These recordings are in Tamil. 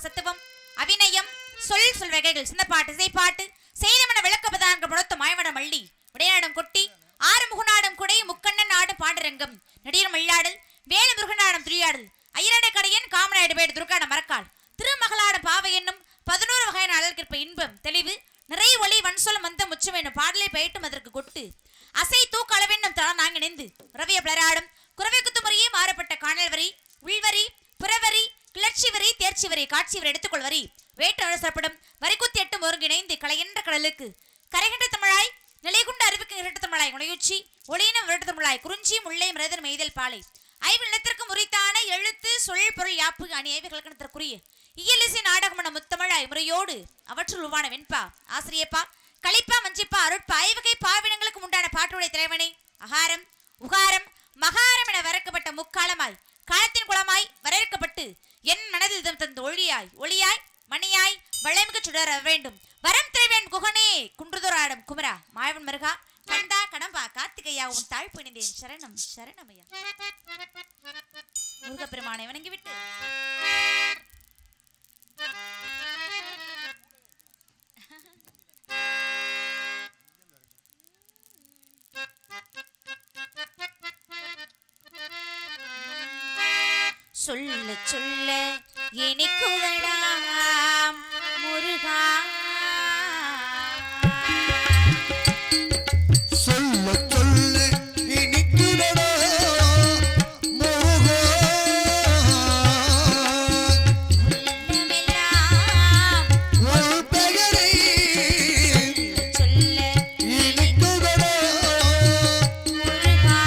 சத்துவம் அபிநயம் சொல் வகைகள் சின்னப்பாட்டு இசைப்பாட்டு செய்தமன விளக்கப்பதாங்க புடத்த மாயவட மல்லி விடையாடும் கொட்டி ஆறு முகநாடும் குடை முக்கண்ணன் ஆடும் பாண்டரங்கம் நடிகர் மல்லாடல் வேலு முருகனாடும் துரியாடல் ஐயரடை கடையன் காமநாயுடு பேடு துர்கான மரக்கால் திருமகளாடும் பாவை என்னும் 11 வகையான அழகிற்ப இன்பம் தெளிவு நிறைய ஒளி வன்சொல் மந்த முச்சம் என்னும் பாடலை பயிட்டும் அதற்கு கொட்டு அசை தூக்க அளவென்னும் தள நாங்க நின்று ரவிய பிளராடும் குறவை குத்து முறையே மாறப்பட்ட காணல் வரி உள்வரி புறவரி கிளர்ச்சி வரி தேர்ச்சி வரி காட்சி வரி எடுத்துக்கொள் வரி வேற்று அனுசரப்படும் வரிக்குத்தி எட்டும் ஒருங்கிணைந்து கலையென்ற கடலுக்கு கரைகின்ற தமிழாய் நிலைகுண்ட அறிவுக்கு இரட்டு தமிழாய் உணையுச்சி ஒளியினம் விரட்டு தமிழாய் குறிஞ்சி முல்லை மிரதன் மெய்தல் பாலை ஐவு நிலத்திற்கு முறைத்தான எழுத்து சொல் பொருள் யாப்பு அணி ஐவுகளுக்கு இயலிசை நாடகமன முத்தமிழாய் முறையோடு அவற்றுள் உருவான வெண்பா ஆசிரியப்பா கலிப்பா வஞ்சிப்பா அருட்பா ஐவகை பாவினங்களுக்கு உண்டான பாட்டுடைய தலைவனை அகாரம் உகாரம் மகாரம் என வரைக்கப்பட்ட முக்காலமாய் காலத்தின் குளமாய் வரையறுக்கப்பட்டு என் மனதில் தந்து ஒளியாய் மணியாய் வளைமிகு சுடர வேண்டும் வரம் திரைவன் குகனே குன்றுதோராடும் குமரா மாயவன் மருகா கண்டா கடம்பா கார்த்திகையா உன் தாழ் பணிந்தேன் சரணம் சரணமையா முருகப்பெருமானை வணங்கிவிட்டு சொல்ல சொல்ல இனிக்குதடாம் முருகா சொல்ல சொல்ல இனிக்குதடா முருகா உன் பெயரை சொல்ல இனிக்குதடா முருகா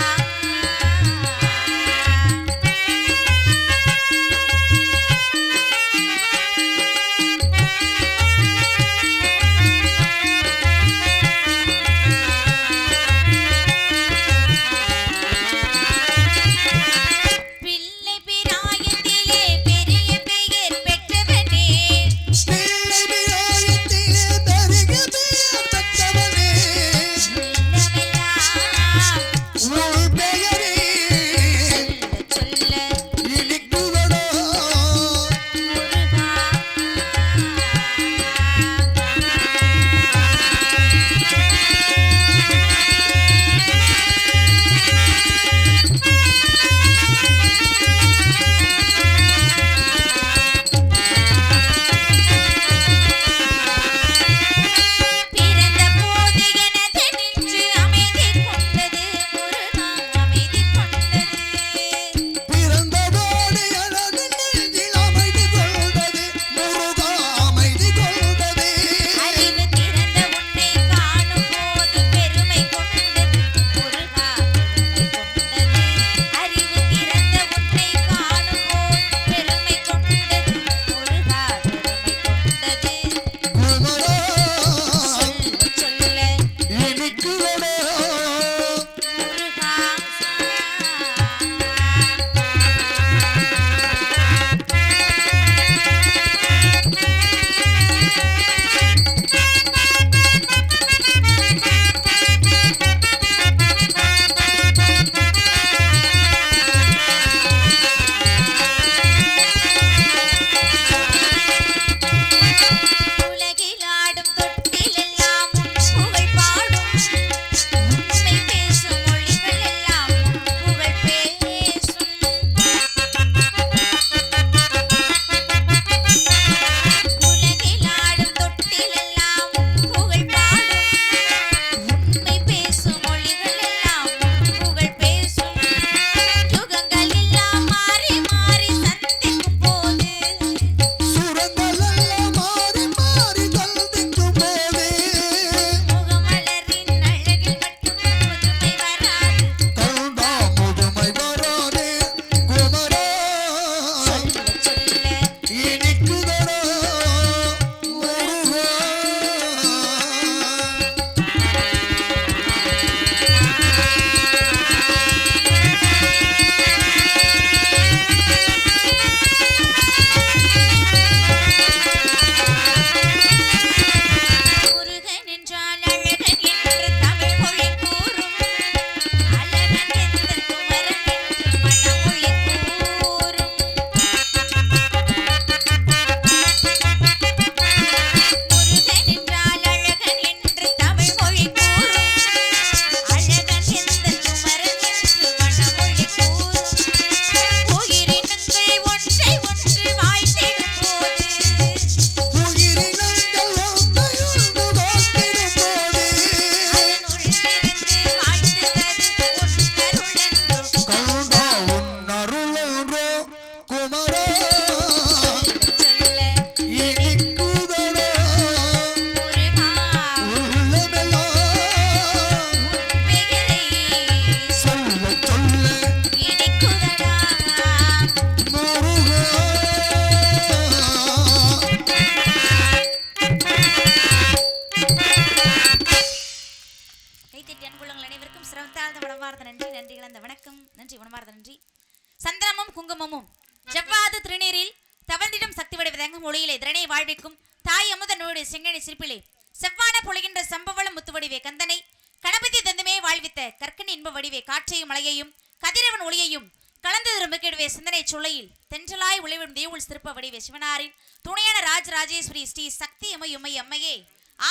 திறனை வாழ்விக்கும் தாய் அமுத நூடு செங்கனி சிற்பிலே செவ்வான பொழிகின்ற சம்பவளம் முத்துவடிவே கந்தனை கணபதி தந்தமே வாழ்வித்த கற்கன் இன்ப வடிவே காற்றையும் மலையையும் கதிரவன் ஒளியையும் கலந்ததிரும்பிக்கிடுவே சிந்தனை சொல்லையில் தென்றலாய் உழைவிடும் தேவுள் சிற்ப வடிவே சிவனாரின் துணையான ராஜராஜேஸ்வரி ஸ்ரீ சக்தி அம்மை அம்மையே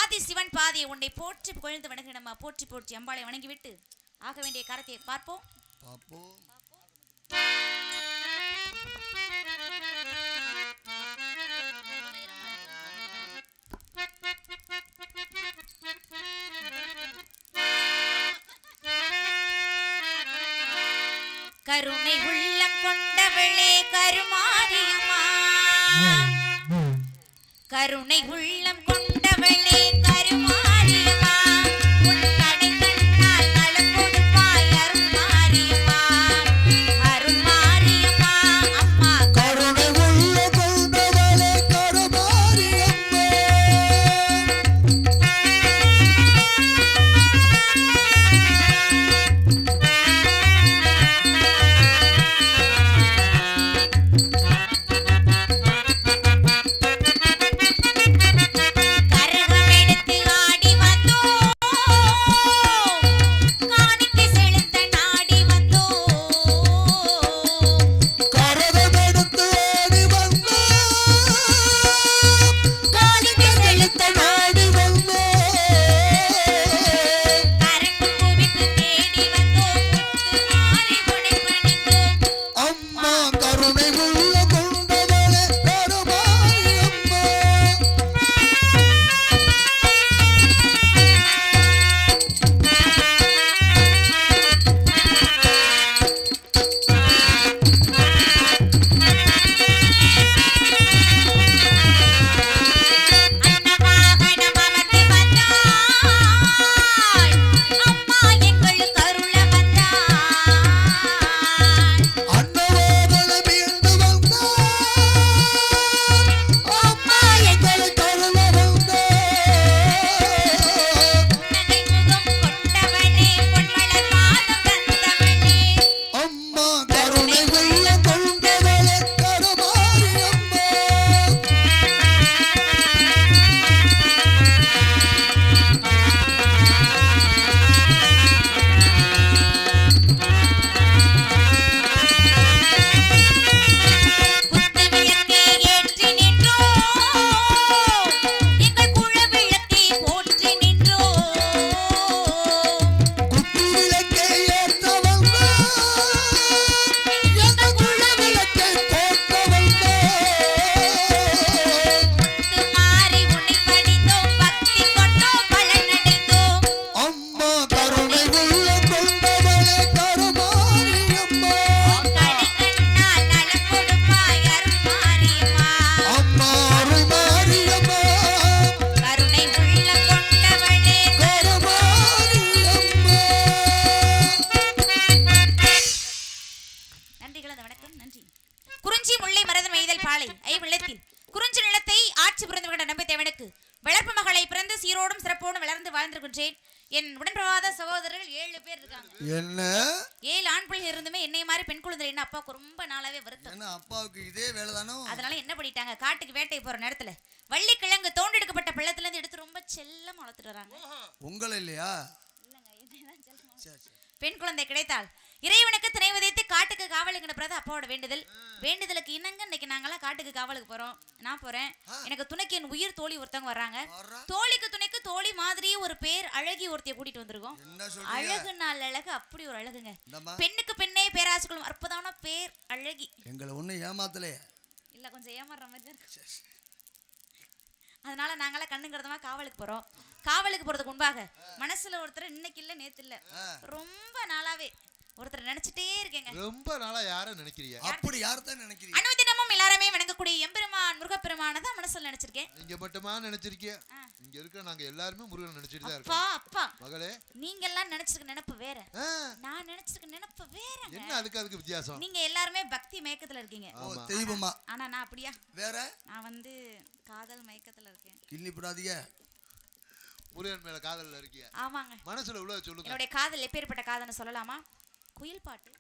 ஆதி சிவன் பாதியை உன்னை போற்றி புகழ்ந்து வணங்கினம்மா போற்றி போற்றி அம்பாளை வணங்கிவிட்டு ஆக வேண்டிய காரத்தை பார்ப்போம். கருணை உள்ளம் கொண்டவளே கருமாரியம்மா கருணை உள்ளம் கொண்டவளே கருமாரியம்மா உன் கடை கண்ணால் நலம் கொடுப்பாய் அருள்மாரியம்மா அருள்மாரியம்மா அம்மா கருணை உள்ள கொண்டவளே கருமாரியம்மா என் உடன்பிறவாத சகோதரர்கள் 7 பேர் இருக்காங்க. என்ன 7 ஆண் பிள்ளைகள் இருந்துமே என்னைய மாதிரி பெண் குழந்தை என்ன அப்பாவுக்கு ரொம்ப நாளாவே வருத்தம். என்ன அப்பாவுக்கு இதே வேலை தானோ? அதனால என்ன பண்ணிட்டாங்க, காட்டுக்கு வேட்டைக்கு போற நேரத்துல வள்ளி கிழங்கு தோண்டெடுக்கப்பட்ட பள்ளத்துல இருந்து எடுத்து ரொம்ப செல்லமா வளர்த்துட்டு வராங்க. உங்கள இல்லையா? இல்லங்க, இதுதான் செல்லமா. பெண் குழந்தை கிடைத்தால் இறைவனுக்கு திணை விதைத்து காட்டுக்கு காவலுங்கிற பிரத அப்பாவோட வேண்டுதல். வேண்டுதலுக்கு இணங்க இன்னைக்கு நாங்களாம் காட்டுக்கு காவலுக்கு போறோம். நான் போறேன். எனக்கு துணைக்கு என் உயிர் தோழி ஒருத்தவங்க வர்றாங்க. தோழிக்கு துணைக்கு தோழி மாதிரியே ஒரு பேர் அழகி ஒருத்தைய கூட்டிட்டு வந்திருக்கோம். அழகு நாள் அழகு, அப்படி ஒரு அழகுங்க. பெண்ணுக்கு பெண்ணே பேராசிகளும் அற்புதமான பேர் அழகி. எங்களை ஒண்ணு ஏமாத்தலையே? இல்ல, கொஞ்சம் ஏமாறுற மாதிரி தான் இருக்கு. அதனால நாங்களாம் கண்ணுங்கிறதமா காவலுக்கு போறோம். காவலுக்கு போறதுக்கு முன்பாக மனசுல ஒருத்தர் இன்னைக்கு இல்ல நேத்து இல்ல ரொம்ப நாளாவே ஒருத்தர் நினைச்சிட்டே இருக்கேங்க. ரொம்ப நாளா யாரை நினைக்கிறீங்க? அப்படி யாரதான் நினைக்கிறீங்க? அனுதினமும் எல்லாருமே வணங்கக்கூடிய எம்பெருமான் முருகப்பெருமானை தான் மனசுல நினைச்சிருக்கேன். நீங்க மட்டுமா நினைச்சிருக்கீங்க? இங்க இருக்க நாங்க எல்லாரும் முருகன் நினைச்சிட்டு தான் இருக்கோம். அப்பா மகளே, நீங்க எல்லாம் நினைச்சிருக்க நினைப்பு வேற, நான் நினைச்சிருக்க நினைப்பு வேறங்க. என்ன அதுக்கு வித்தியாசம்? நீங்க எல்லாரும் பக்தி மயக்கத்துல இருக்கீங்க. தெய்வமா? ஆனா நான் அப்படியா? வேற, நான் வந்து காதல் மயக்கத்துல இருக்கேன். கிள்ளி போடாதீங்க. முருகன் மேல காதல்ல இருக்கீங்க? ஆமாங்க. மனசுல உள்ள சொல்லுங்க. என்னோட காதல் எப்பேற்பட்ட காதல்னு சொல்லலாமா? குயில் பாட்டு.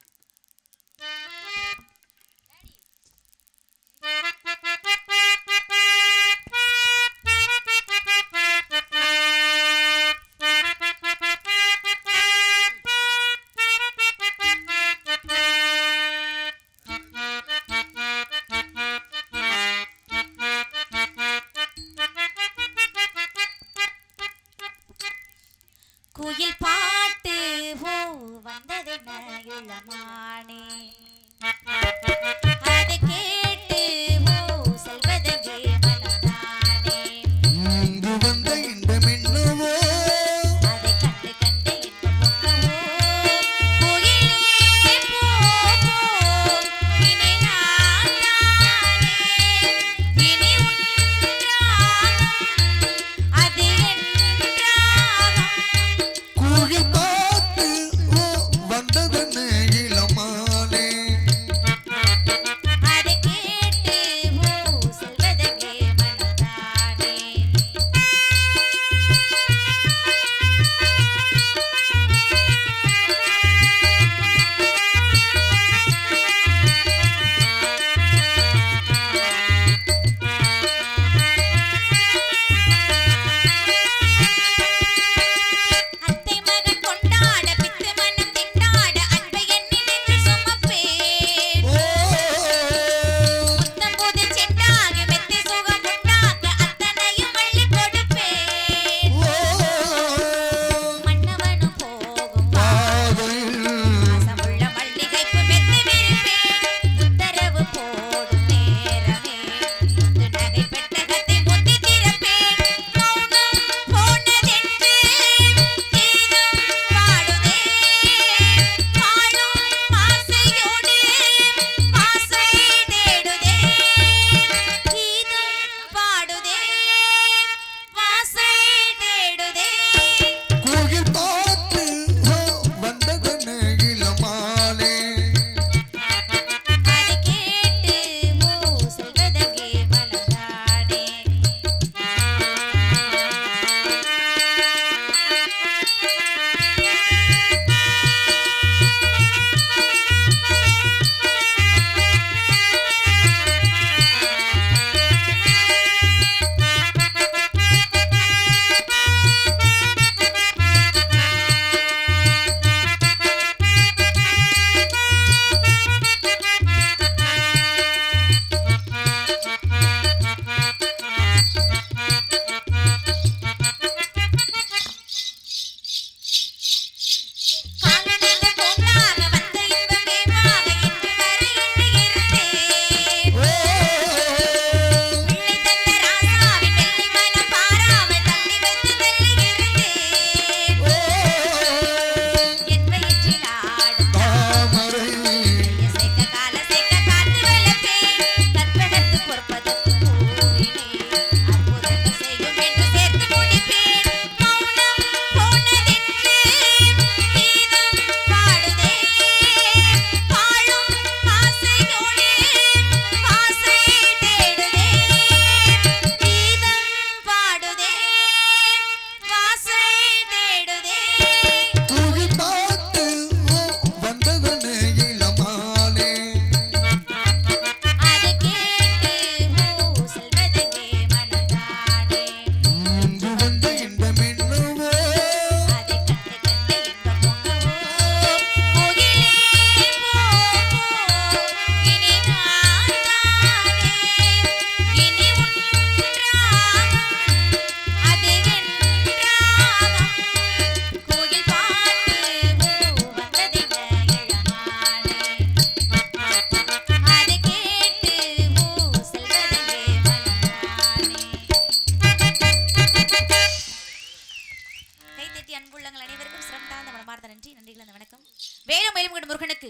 நன்றிகள் அந்த வணக்கம். வேலும் வேலும் முருகனுக்கு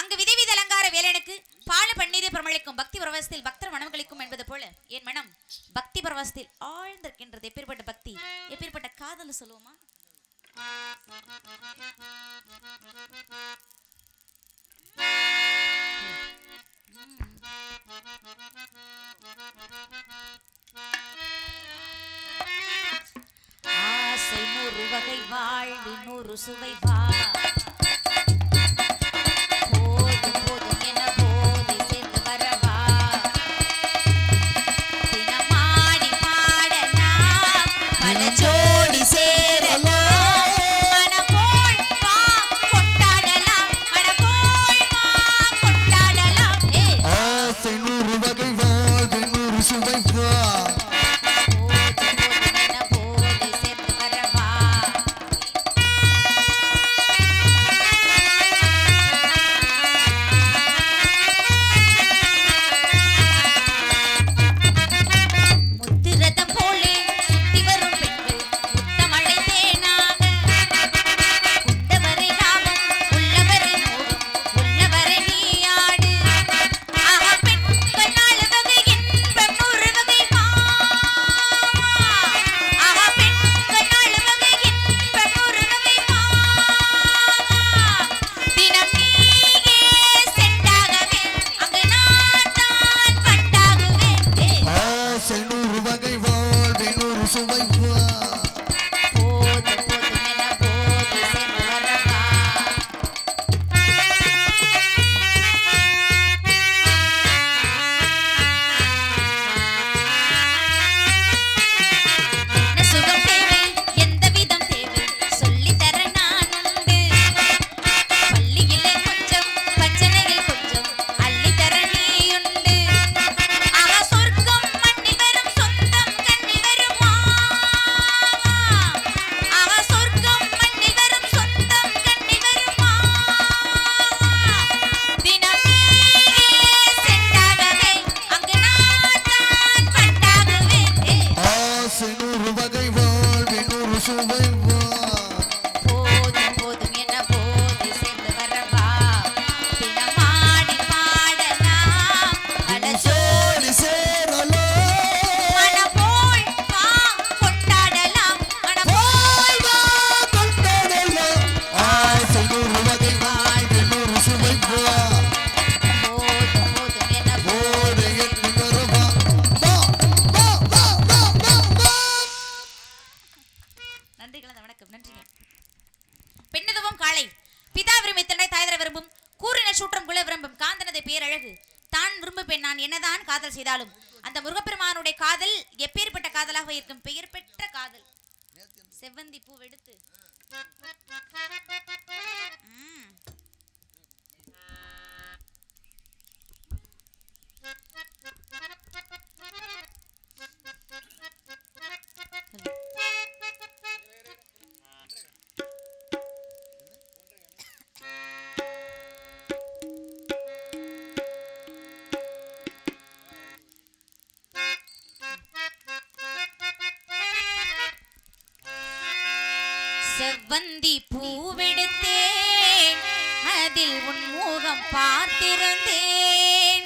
அங்கு விதவித அலங்கார வேலனுக்கு பால பன்னீரை பிரமளிக்கும் பக்தி பரவசத்தில் பக்தர் மனம் கழிக்கும் என்பது போல என் மனம் பக்தி பரவசத்தில் ஆழ்ந்திருக்கின்றது. எப்பேற்பட்ட பக்தி, எப்பேற்பட்ட காதல் சொல்லுவோமா? ஆசை நூறு வகை வாழ்வி நூறு சுவை வா அந்த முருகப்பெருமானுடைய காதல் எப்பேற்பட்ட காதலாக இருக்கும்? பெயர் பெற்ற காதல். செவ்வந்தி பூவெடுத்து செவ்வந்தி பூவெடுத்தேன் அதில் உன் முகம் பார்த்திருந்தேன்.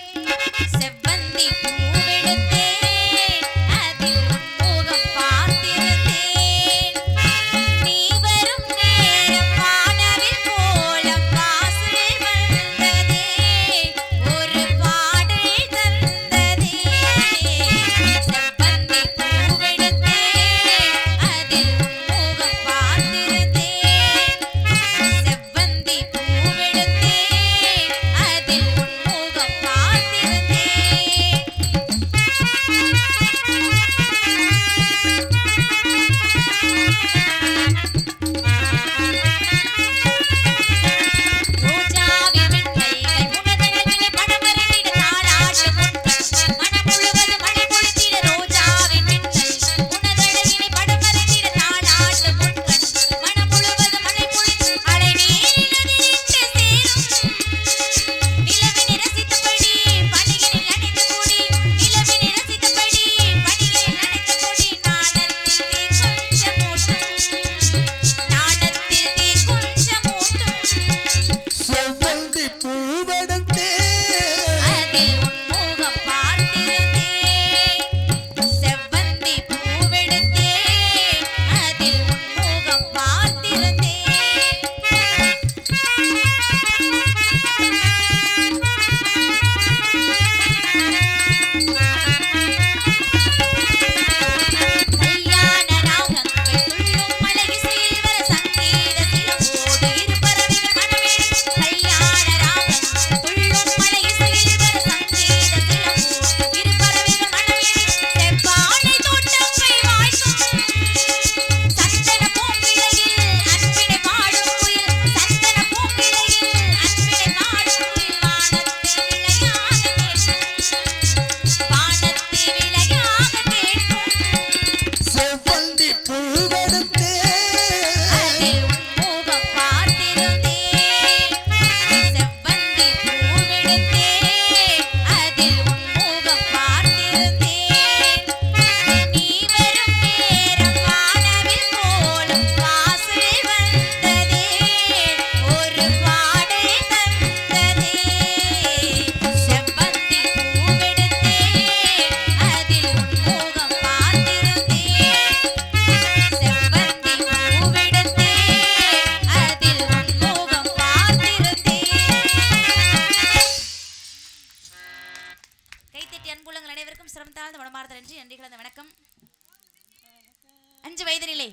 செவ்வந்தி பூவெடுத்தேன் அதில் உன் முகம் பார்த்திருந்தேன். நீ வரும் நேரம் வானவில் கோலம் வாசல் வந்ததே, ஒரு பாடல் தந்ததே. செவ்வந்தி பூவெடுத்தேன் அதில் உன் முகம் பார்த்திருந்தேன். செவ்வந்தி பூவெடுத்தேன் அதில் உன் முகம் பார்த்திருந்தேன். பிஞ்சு வயதினிலே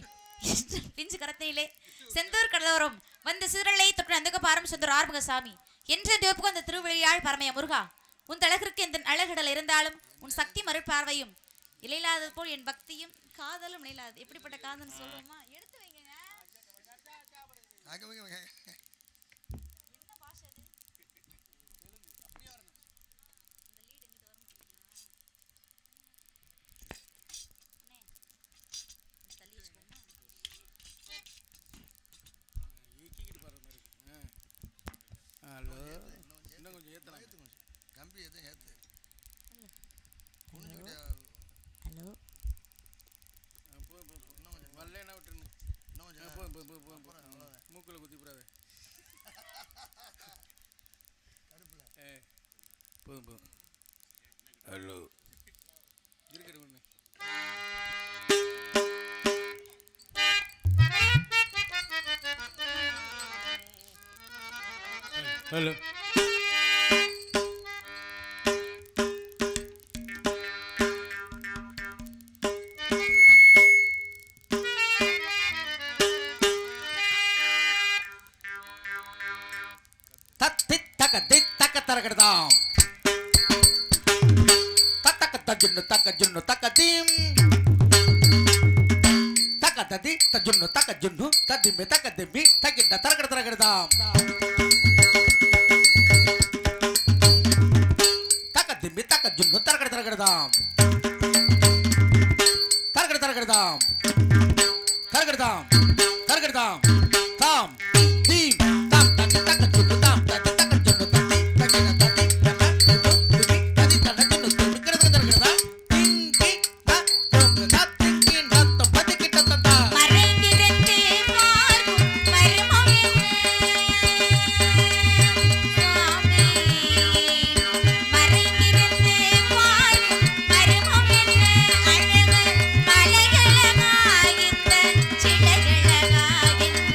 பிஞ்சு கரத்தினிலே செந்தூர் கடலோரம் வந்து சிறலை தொற்று அந்தக பாரம் செந்தூர் ஆறுமுகசாமி என்ற தேப்புக்கு அந்த திருவிழியாள் பரமைய முருகா உன் அழகிற்கு எந்த அழகிடல் இருந்தாலும் உன் சக்தி மறுபார்வையும் இலையில்லாதது போல் என் பக்தியும் காதலும் இலையில்லாது. எப்படிப்பட்ட காதல்னு சொல்லுவோமா? எடுத்து வைங்க. என்ன பாஷை அது? ஹலோ இன்னும் கொஞ்சம் ஏற்றலாம் கம்பி எதுவும் ஏற்று ஹலோ வரலன்னா விட்டுருங்க இன்னும் கொஞ்சம் மூக்கில் குத்தி போடாத போதும் போதும் ஹலோ இருக்கிற ஒன்று ஹலோ தரகடதாம் தத்தக்க தஜுன்னு தக்க தீம் தக்க ததி தஜுன்னு ததிமி தக்க திம்மி தக்கிட்ட தரகடதாம் தக்க திம்மி தக்க ஜுன்னு தரகடதாம் தரகடதாம் தாம் தீம் தாம் தக்க தக்க ஜுன்னு தாம் தக்க தக்க ஜுன்னு தத்தி தக்கின தத்தி தக்க ஜுன்னு ததி தக்க ஜுன்னு தரகடதா திங்கி தத்தும் தத்திங்கின் தத்தம் பதிக்கிட்ட தத்தா மறைந்திருந்து பார்க்கும் மர்மமே சுவாமி மறைந்திருந்து பார்க்கும் மர்மமே அழகு மலைகளகாகிந்த சிலைகளகாகின்ற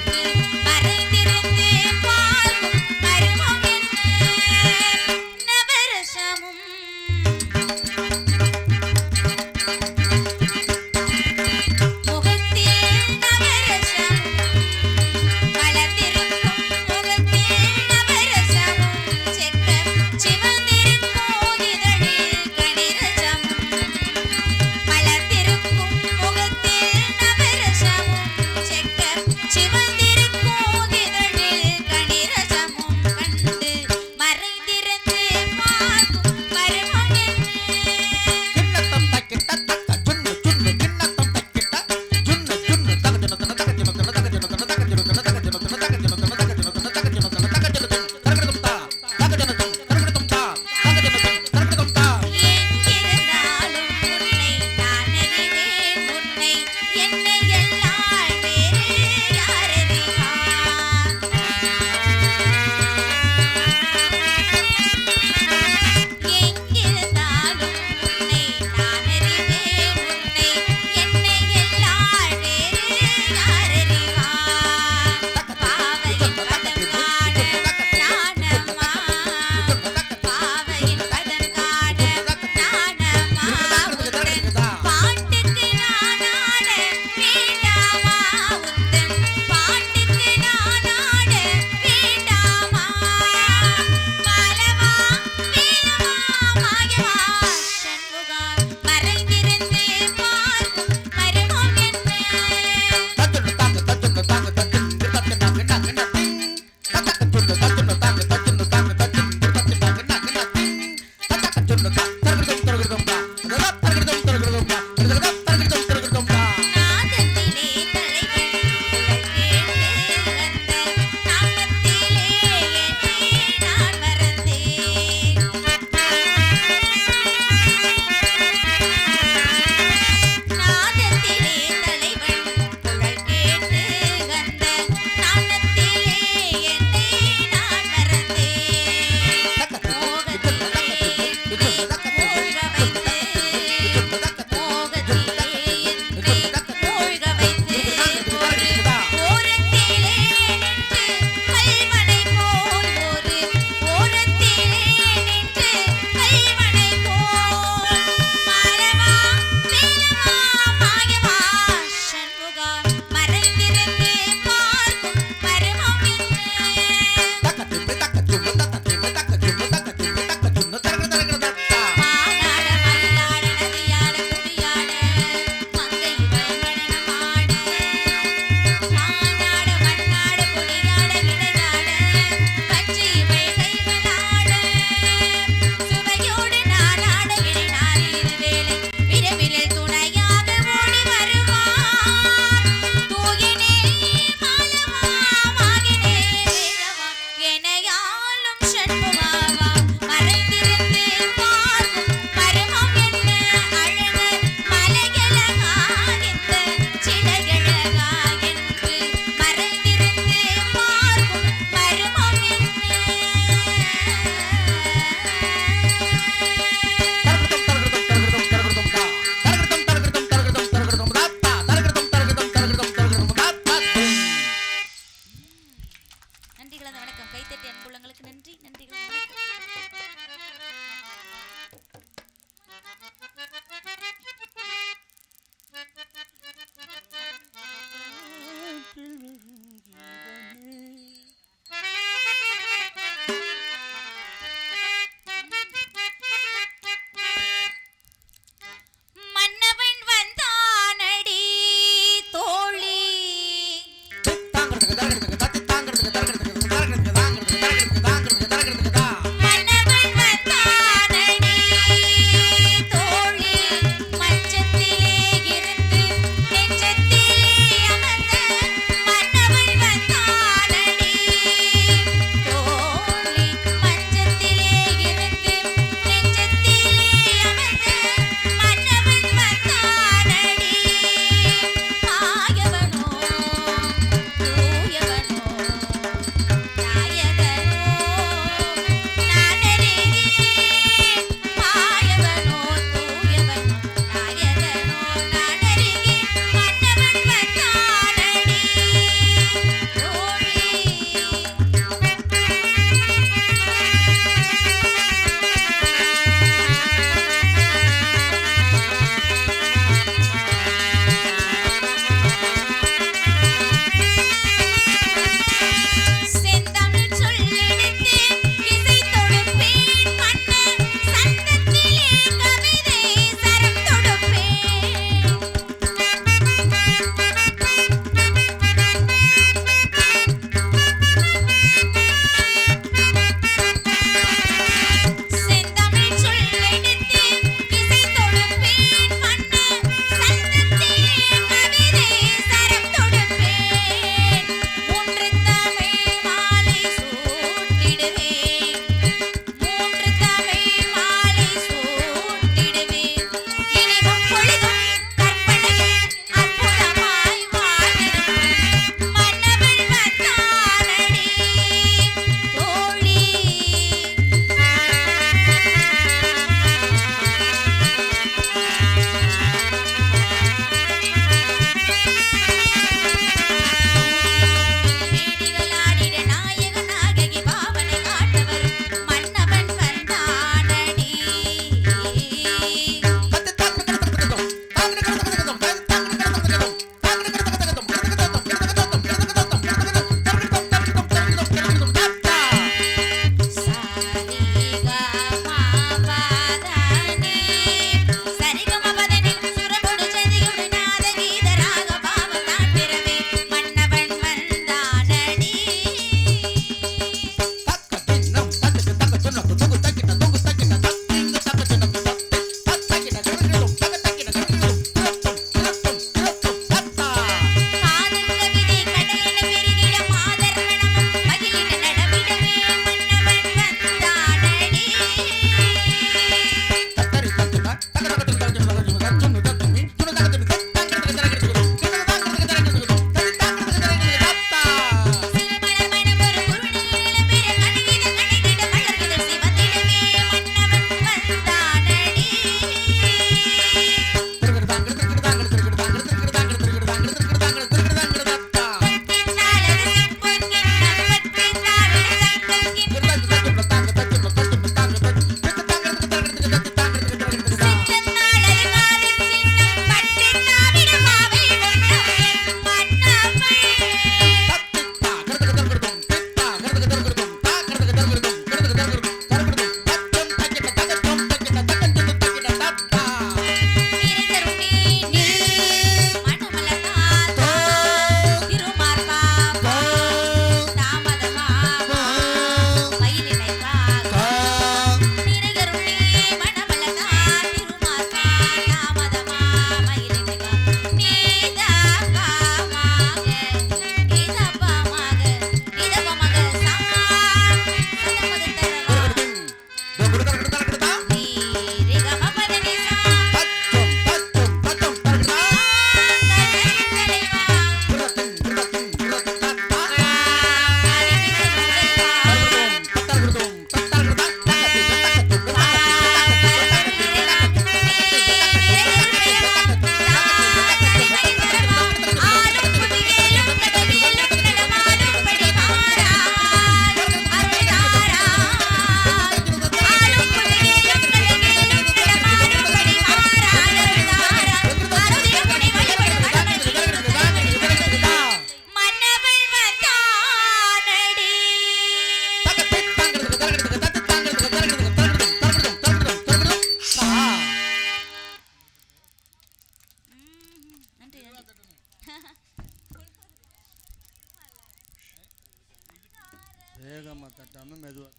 வேகமாக தட்டாமல் மெதுவாக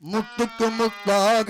முத்துக்கு முத்தாக